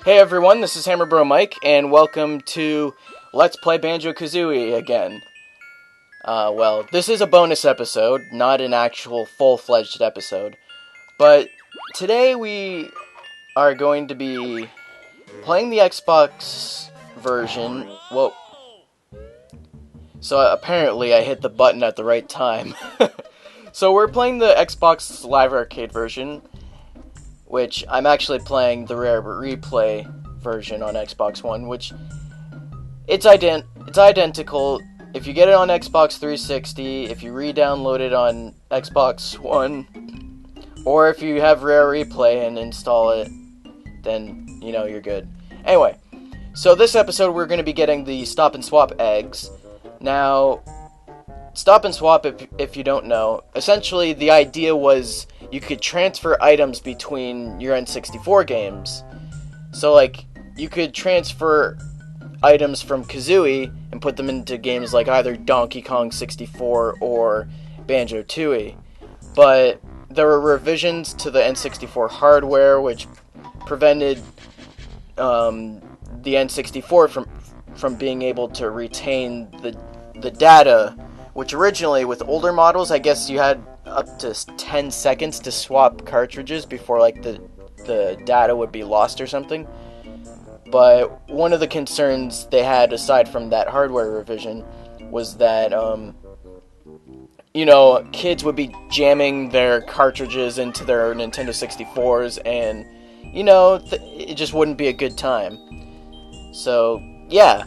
Hey everyone, this is Hammer Bro Mike, and welcome to Let's Play Banjo-Kazooie again. Well, this is a bonus episode, not an actual full-fledged episode. But today we are going to be playing the Xbox version. Whoa. So apparently I hit the button at the right time. So we're playing the Xbox Live Arcade version, which I'm actually playing the Rare Replay version on Xbox One, which it's identical. If you get it on Xbox 360, if you re-download it on Xbox One, or if you have Rare Replay and install it, then, you know, you're good. Anyway, so this episode we're going to be getting the Stop N Swop eggs. Now, Stop N Swap, if you don't know, essentially the idea was you could transfer items between your N64 games. So, like, you could transfer items from Kazooie and put them into games like either Donkey Kong 64 or Banjo-Tooie. But there were revisions to the N64 hardware which prevented the N64 from being able to retain the data, which originally, with older models, I guess you had up to 10 seconds to swap cartridges before, like, the data would be lost or something. But one of the concerns they had, aside from that hardware revision, was that, you know, kids would be jamming their cartridges into their Nintendo 64s, and, you know, it just wouldn't be a good time. So, yeah.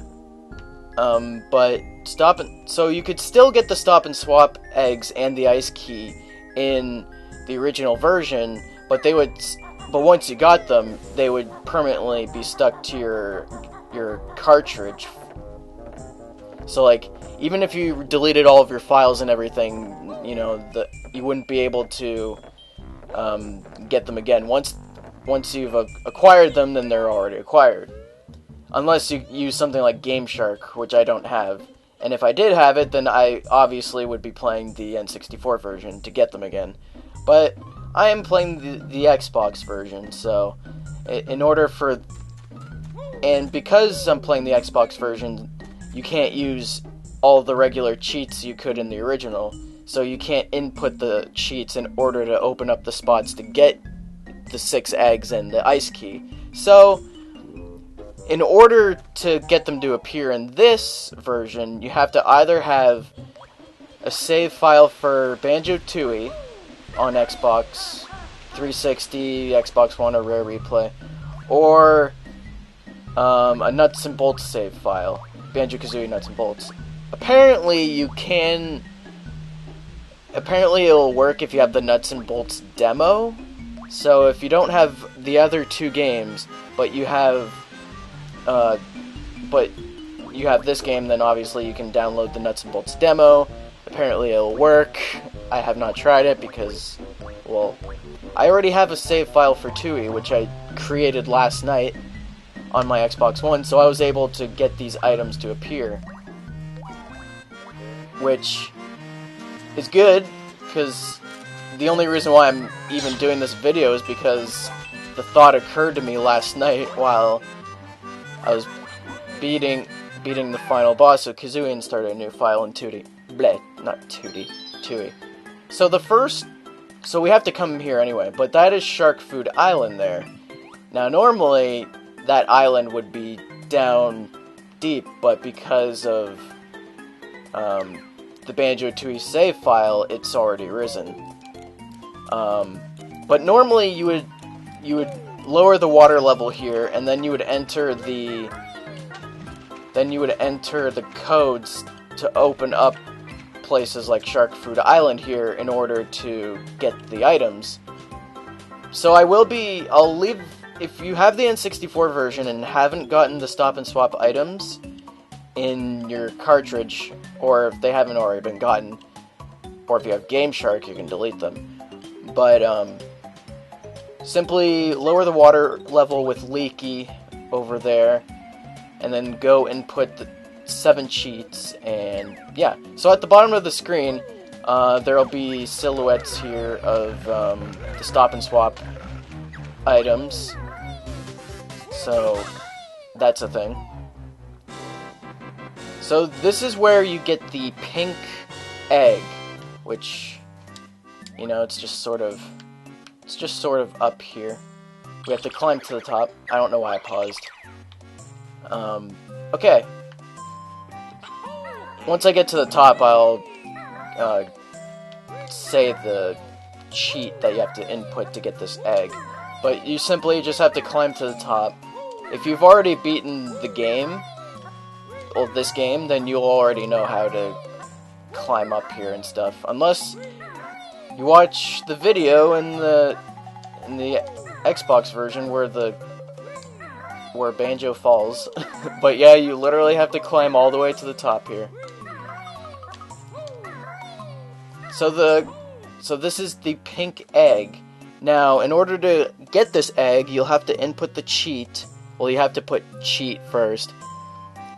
But so you could still get the Stop N Swop eggs and the ice key in the original version, but once you got them, they would permanently be stuck to your cartridge. So, like, even if you deleted all of your files and everything, you know, you wouldn't be able to get them again. Once you've acquired them, then they're already acquired. Unless you use something like Game Shark, which I don't have. And if I did have it, then I obviously would be playing the N64 version to get them again. But I am playing the Xbox version, so and because I'm playing the Xbox version, you can't use all the regular cheats you could in the original. So you can't input the cheats in order to open up the spots to get the 6 eggs and the ice key. So in order to get them to appear in this version, you have to either have a save file for Banjo-Tooie on Xbox 360, Xbox One, or Rare Replay, or a Nuts and Bolts save file, Banjo-Kazooie Nuts and Bolts. Apparently it'll work if you have the Nuts and Bolts demo. So if you don't have the other 2 games, but you have this game, then obviously you can download the Nuts and Bolts demo. Apparently it'll work. I have not tried it because, well, I already have a save file for Tooie, which I created last night on my Xbox One, so I was able to get these items to appear. Which is good, because the only reason why I'm even doing this video is because the thought occurred to me last night while I was beating the final boss of Kazooie and started a new file in Tooie. Bleh, not Tooie. So we have to come here anyway, but that is Shark Food Island there. Now normally that island would be down deep, but because of the Banjo-Tooie save file, it's already risen. But normally you would lower the water level here, and then you would enter the codes to open up places like Shark Food Island here in order to get the items. So I'll leave, if you have the N64 version and haven't gotten the Stop N Swop items in your cartridge, or if they haven't already been gotten, or if you have Game Shark, you can delete them. But simply lower the water level with Leaky over there, and then go input the 7 cheats, and yeah. So at the bottom of the screen, there'll be silhouettes here of the Stop N Swop items. So, that's a thing. So, this is where you get the pink egg, which, you know, it's just sort of up here. We have to climb to the top. I don't know why I paused. Okay. Once I get to the top, I'll say the cheat that you have to input to get this egg. But you simply just have to climb to the top. If you've already beaten the game, or this game, then you'll already know how to climb up here and stuff. Unless you watch the video in the Xbox version where Banjo falls. But yeah, you literally have to climb all the way to the top here. So this is the pink egg. Now, in order to get this egg, you'll have to input the cheat. Well, you have to put cheat first,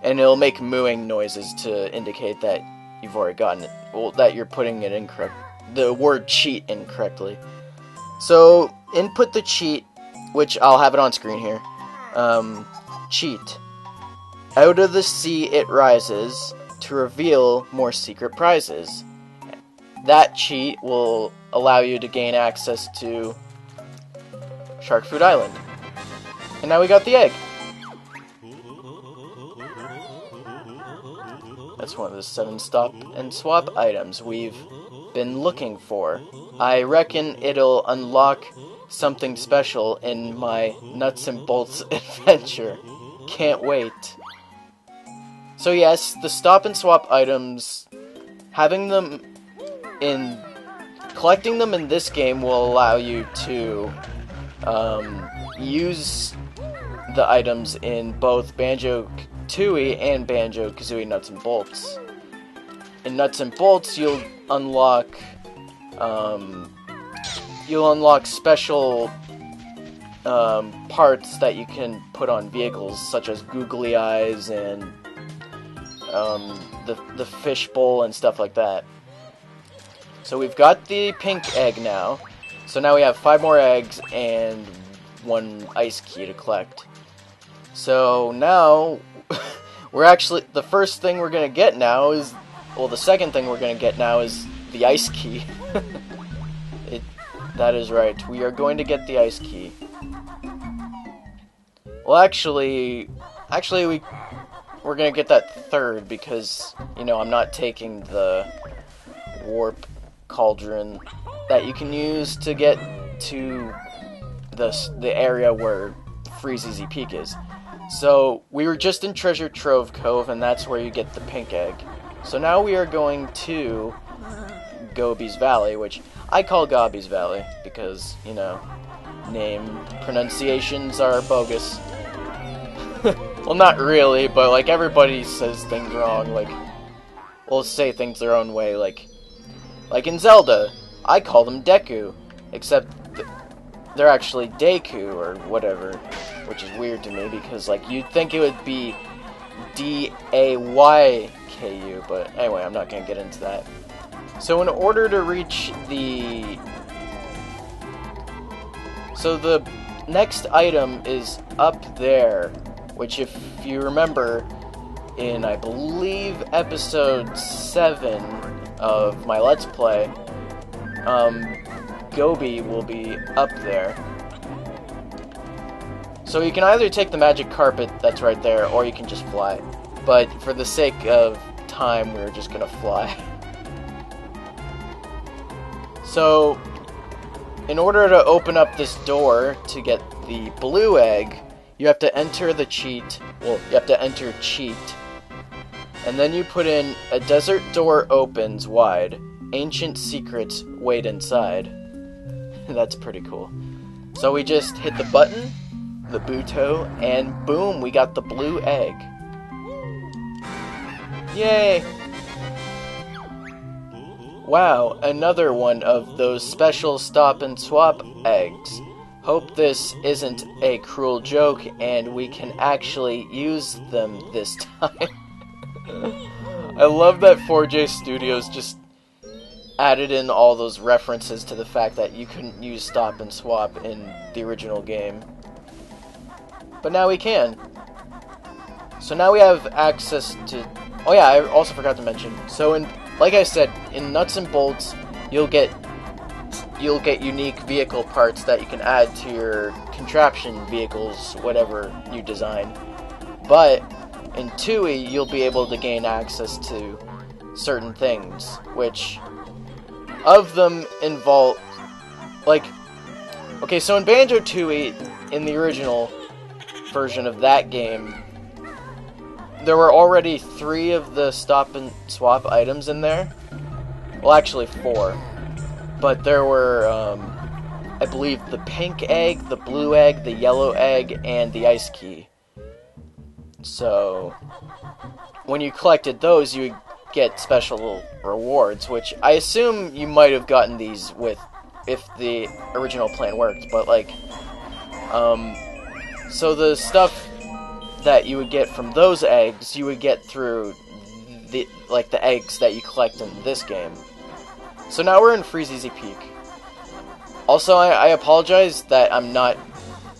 and it'll make mooing noises to indicate that you've already gotten it. Well, that you're putting it incorrect. The word cheat incorrectly. So, input the cheat, which I'll have it on screen here. Cheat. Out of the sea it rises to reveal more secret prizes. That cheat will allow you to gain access to Shark Food Island. And now we got the egg. That's one of the 7 Stop and Swap items we've been looking for. I reckon it'll unlock something special in my nuts and bolts adventure. Can't wait. So yes, the Stop and Swap items, collecting them in this game will allow you to use the items in both Banjo-Kazooie and Banjo-Kazooie Nuts and Bolts. In Nuts and Bolts, you'll unlock special parts that you can put on vehicles, such as googly eyes and the fishbowl and stuff like that. So we've got the pink egg now. So now we have 5 more eggs and 1 ice key to collect. So now the first thing we're gonna get now is, well, the second thing we're gonna get now is the ice key. That is right. We are going to get the ice key. Well, actually we're gonna get that third because, you know, I'm not taking the warp cauldron that you can use to get to the area where Freezeezy Peak is. So we were just in Treasure Trove Cove, and that's where you get the pink egg. So now we are going to Gobi's Valley, which I call Gobi's Valley because, you know, name pronunciations are bogus. Well, not really, but like everybody says things wrong. Like, will say things their own way. Like in Zelda, I call them Deku, except they're actually Deku or whatever, which is weird to me because like you'd think it would be D-A-Y-K-U, but anyway, I'm not gonna get into that. So in order to reach the next item is up there, which if you remember in, I believe, episode 7 of my Let's Play, Gobi will be up there. So you can either take the magic carpet that's right there, or you can just fly. But for the sake of time, we're just gonna fly. So, in order to open up this door to get the blue egg, you have to enter the cheat. Well, you have to enter cheat. And then you put in, a desert door opens wide. Ancient secrets wait inside. That's pretty cool. So we just hit the button, the Buto, and boom, we got the blue egg. Yay! Wow, another one of those special Stop and Swap eggs. Hope this isn't a cruel joke and we can actually use them this time. I love that 4J Studios just added in all those references to the fact that you couldn't use Stop and Swap in the original game. but now we can. So now we have access to... Oh yeah, I also forgot to mention. So like I said, in Nuts and Bolts, you'll get unique vehicle parts that you can add to your contraption vehicles, whatever you design. But in Tooie, you'll be able to gain access to certain things, which of them involve, like, okay, so in Banjo-Tooie, in the original version of that game, there were already 3 of the Stop and Swap items in there. Well, actually 4. But there were, I believe, the pink egg, the blue egg, the yellow egg, and the ice key. So, when you collected those, you would get special rewards, which I assume you might have gotten these with, if the original plan worked, but like, so the stuff that you would get from those eggs, you would get through the eggs that you collect in this game. So now we're in Freeze Easy Peak. Also, I apologize that I'm not,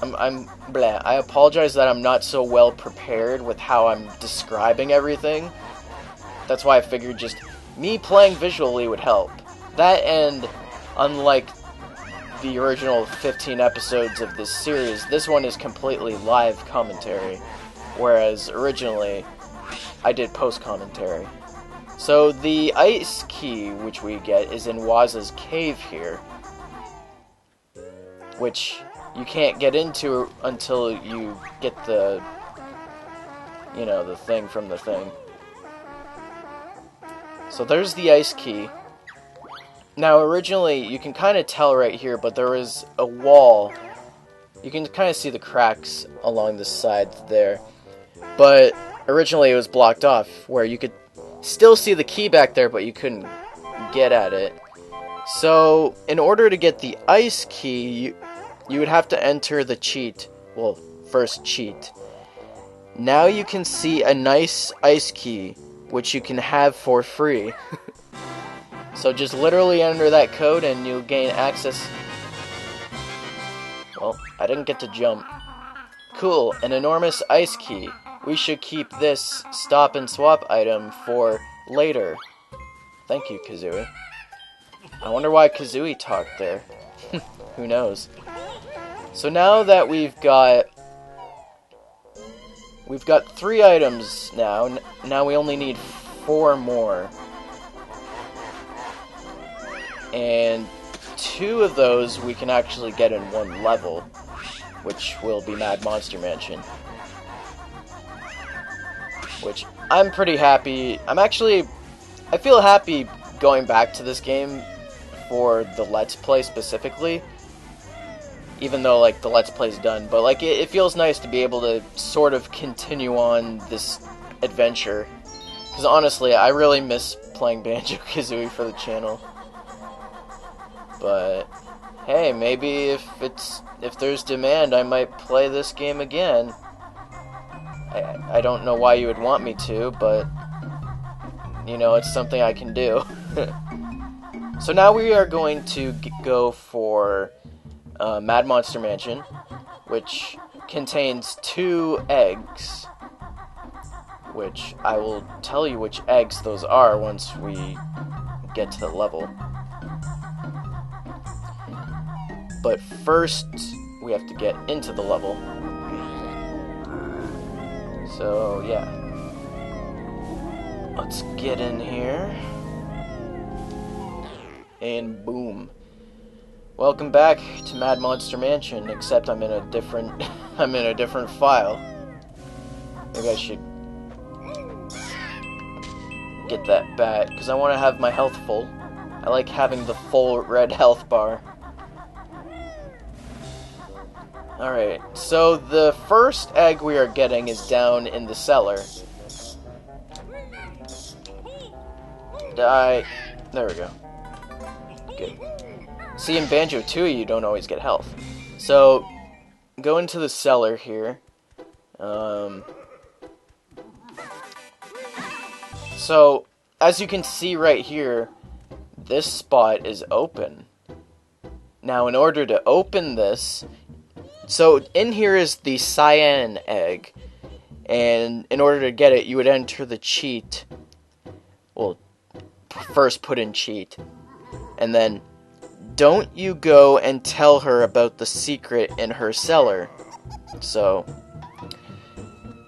I apologize that I'm not so well prepared with how I'm describing everything. That's why I figured just me playing visually would help. That, and unlike the original 15 episodes of this series, this one is completely live commentary, whereas originally I did post-commentary. So the ice key which we get is in Waz's cave here, which you can't get into until you get the, you know, the thing from the thing. So there's the ice key. Now originally, you can kind of tell right here, but there was a wall. You can kind of see the cracks along the side there. But originally it was blocked off, where you could still see the key back there, but you couldn't get at it. So, in order to get the ice key, you would have to enter the cheat. Well, first cheat. Now you can see a nice ice key, which you can have for free. So just literally enter that code and you'll gain access. Well, I didn't get to jump. Cool, an enormous ice key. We should keep this Stop and Swap item for later. Thank you, Kazooie. I wonder why Kazooie talked there. Who knows? So now that we've got 3 items now. Now we only need 4 more. And 2 of those we can actually get in 1 level, which will be Mad Monster Mansion. Which I'm pretty happy. I feel happy going back to this game for the Let's Play specifically. Even though, like, the Let's Play's done. But, like, it feels nice to be able to sort of continue on this adventure. Because, honestly, I really miss playing Banjo-Kazooie for the channel. But, hey, maybe if there's demand, I might play this game again. I don't know why you would want me to, but, you know, it's something I can do. So now we are going to go for Mad Monster Mansion, which contains 2 eggs, which I will tell you which eggs those are once we get to the level. But first, we have to get into the level. So, yeah. Let's get in here. And boom. Welcome back to Mad Monster Mansion, except I'm in a different file. Maybe I should get that bat, because I want to have my health full. I like having the full red health bar. Alright, so the first egg we are getting is down in the cellar. Die. There we go. Good. See, in Banjo-Tooie, you don't always get health. So, go into the cellar here. So, as you can see right here, this spot is open. Now, in order to open this, So in here is the cyan egg, and in order to get it, you would enter the cheat. Well, first put in cheat, and then don't you go and tell her about the secret in her cellar. So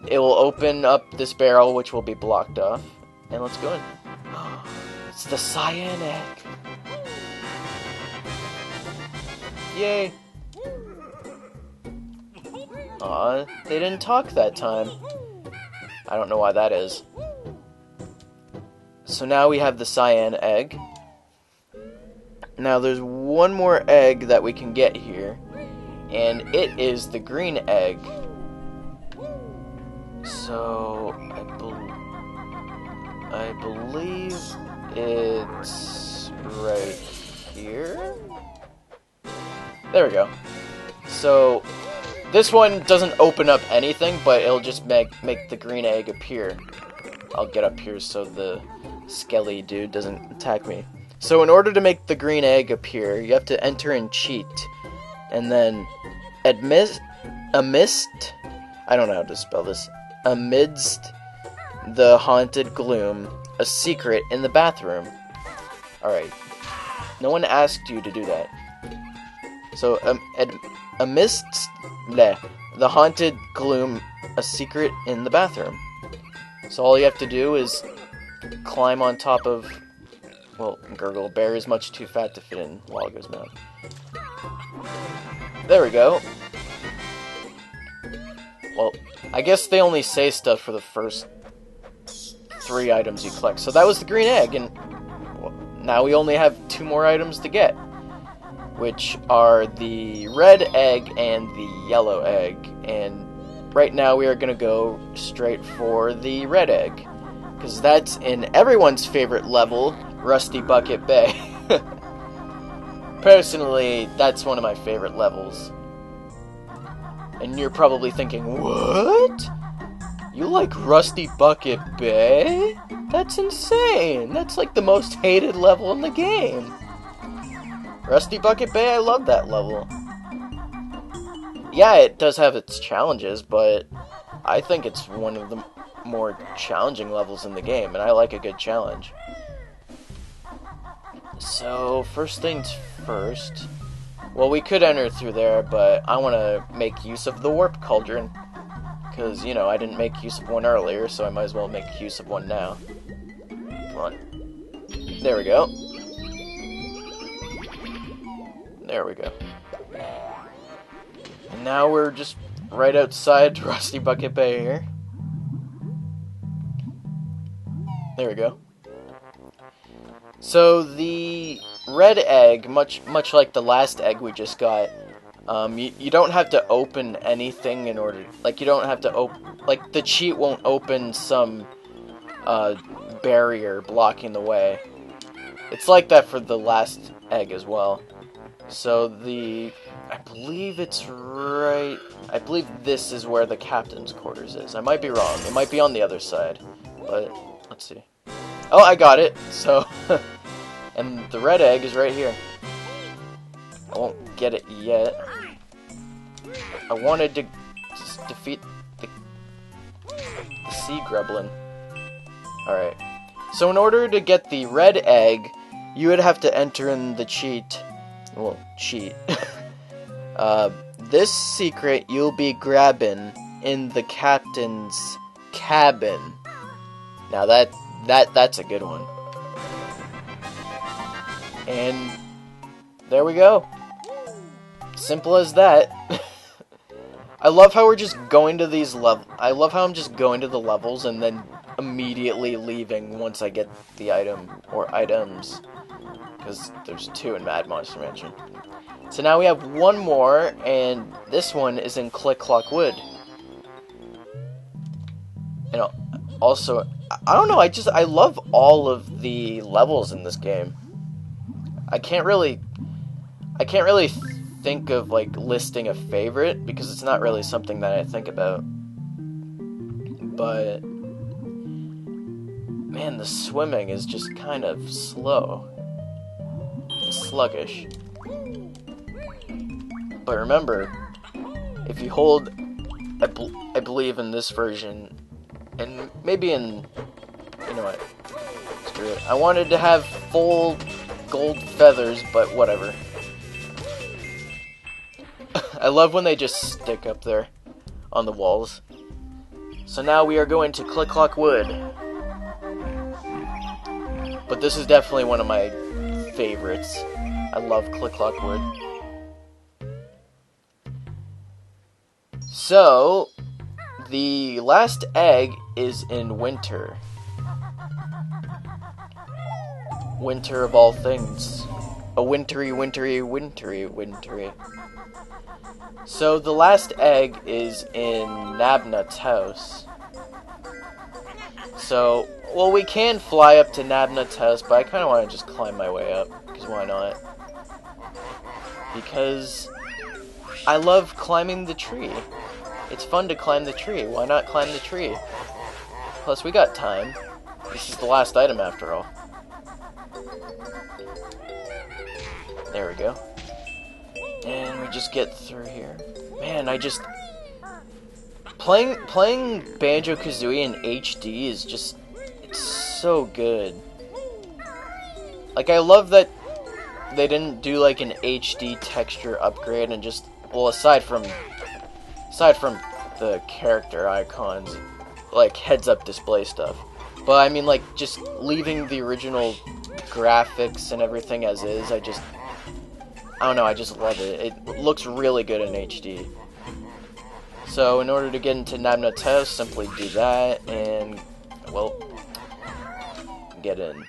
it will open up this barrel, which will be blocked off, and let's go in. It's the cyan egg. Yay. Aw, they didn't talk that time. I don't know why that is. So now we have the cyan egg. Now there's one more egg that we can get here, and it is the green egg. So I believe it's right here. There we go. So this one doesn't open up anything, but it'll just make the green egg appear. I'll get up here so the skelly dude doesn't attack me. So in order to make the green egg appear, you have to enter in cheat, and then amidst, I don't know how to spell this, amidst the haunted gloom, a secret in the bathroom. Alright, no one asked you to do that. So amidst the haunted gloom, a secret in the bathroom. So all you have to do is climb on top of, well, Gurgle Bear is much too fat to fit in Walgo's mouth. There we go. Well, I guess they only say stuff for the first 3 items you collect. So that was the green egg, and well, now we only have 2 more items to get, which are the red egg and the yellow egg. And right now we are going to go straight for the red egg, because that's in everyone's favorite level, Rusty Bucket Bay. Personally, that's one of my favorite levels. And you're probably thinking, what? You like Rusty Bucket Bay? That's insane! That's like the most hated level in the game. Rusty Bucket Bay, I love that level. Yeah, it does have its challenges, but I think it's one of the more challenging levels in the game, and I like a good challenge. So, first things first. Well, we could enter through there, but I want to make use of the Warp Cauldron. Because, you know, I didn't make use of one earlier, so I might as well make use of one now. Come on. There we go. There we go. And now we're just right outside Rusty Bucket Bay here. There we go. So the red egg, much like the last egg we just got, you don't have to open anything in order, like you don't have to open, like the cheat won't open some barrier blocking the way. It's like that for the last egg as well. So I believe it's right, I believe this is where the captain's quarters is. I might be wrong, it might be on the other side, but let's see. Oh, I got it, so, and the red egg is right here. I won't get it yet. I wanted to just defeat the sea gremlin. Alright, so in order to get the red egg, you would have to enter in the cheat. Well, cheat. This secret you'll be grabbing in the captain's cabin. Now that's a good one. And there we go. Simple as that. I love how we're just going to these levels. I love how I'm just going to the levels and then immediately leaving once I get the item or items. Because there's 2 in Mad Monster Mansion. So now we have one more, and this one is in Click Clock Wood. And also, I don't know, I love all of the levels in this game. I can't really think of, like, listing a favorite, because it's not really something that I think about. But, man, the swimming is just kind of slow. Sluggish. But remember, if you hold, I believe in this version, and maybe in, you know what, screw it. I wanted to have full gold feathers, but whatever. I love when they just stick up there on the walls. So now we are going to Click Clock Wood. But this is definitely one of my favorites. I love Click Clock Wood. So, the last egg is in winter. Winter of all things. A wintry. So the last egg is in Nabnut's house. So, well, we can fly up to Nabnut's house, but I kind of want to just climb my way up, because why not? Because I love climbing the tree. It's fun to climb the tree. Why not climb the tree? Plus, we got time. This is the last item, after all. There we go. And we just get through here. Man, playing Banjo-Kazooie in HD is just, it's so good. Like, I love that they didn't do like an HD texture upgrade and just, well, aside from the character icons, like heads-up display stuff. But I mean, like, just leaving the original graphics and everything as is, I don't know, I just love it. It looks really good in HD. So, in order to get into Nabnut's house, simply do that, and, well, get in.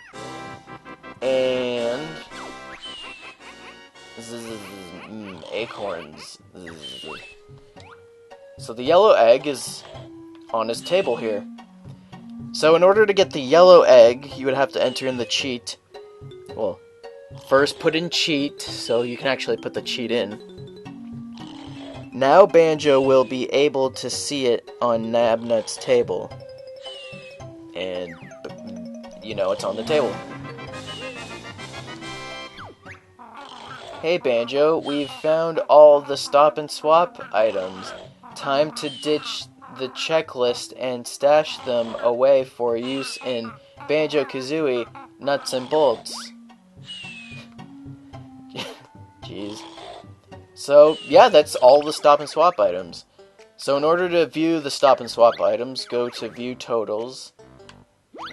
And acorns. So the yellow egg is on his table here. So in order to get the yellow egg, you would have to enter in the cheat. Well, first put in cheat, so you can actually put the cheat in. Now Banjo will be able to see it on Nabnut's table. And, you know, it's on the table. Hey Banjo, we've found all the Stop and Swap items. Time to ditch the checklist and stash them away for use in Banjo-Kazooie Nuts and Bolts. Jeez. So, yeah, that's all the Stop and Swap items. So in order to view the Stop and Swap items, go to View Totals,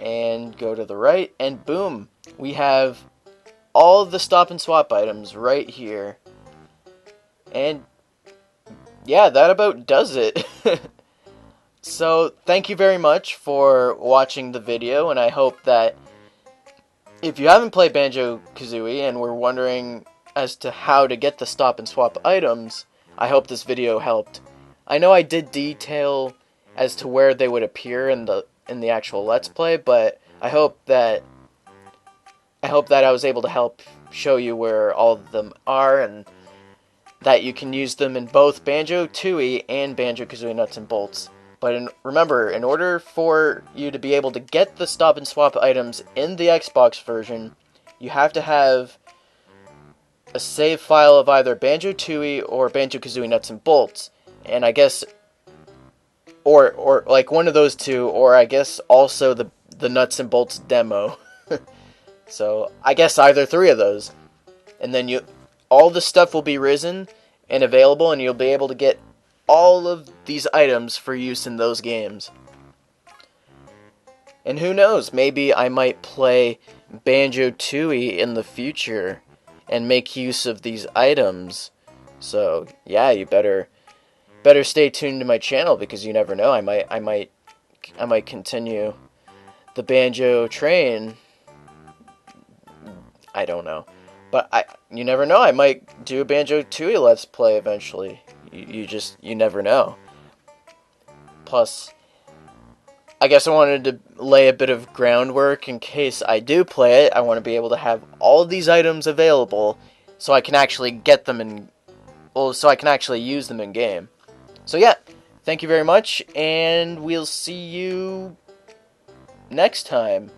and go to the right, and boom! We have all of the Stop and Swap items right here. And yeah, that about does it. So, thank you very much for watching the video, and I hope that if you haven't played Banjo-Kazooie and were wondering as to how to get the Stop and Swap items, I hope this video helped. I know I did detail as to where they would appear in the actual Let's Play, but I hope that I was able to help show you where all of them are, and that you can use them in both Banjo-Tooie and Banjo-Kazooie Nuts and Bolts. But remember, in order for you to be able to get the Stop and Swap items in the Xbox version, you have to have a save file of either Banjo-Tooie or Banjo-Kazooie Nuts and Bolts. And I guess, or like one of those two, or I guess also the Nuts and Bolts demo. So, I guess either three of those. And then all the stuff will be risen and available, and you'll be able to get all of these items for use in those games. And who knows, maybe I might play Banjo-Tooie in the future and make use of these items. So, yeah, you better stay tuned to my channel, because you never know, I might continue the Banjo train. I don't know. But you never know, I might do a Banjo-Tooie Let's Play eventually. You never know. Plus, I guess I wanted to lay a bit of groundwork in case I do play it. I want to be able to have all of these items available so I can actually get them so I can actually use them in game. So yeah, thank you very much, and we'll see you next time.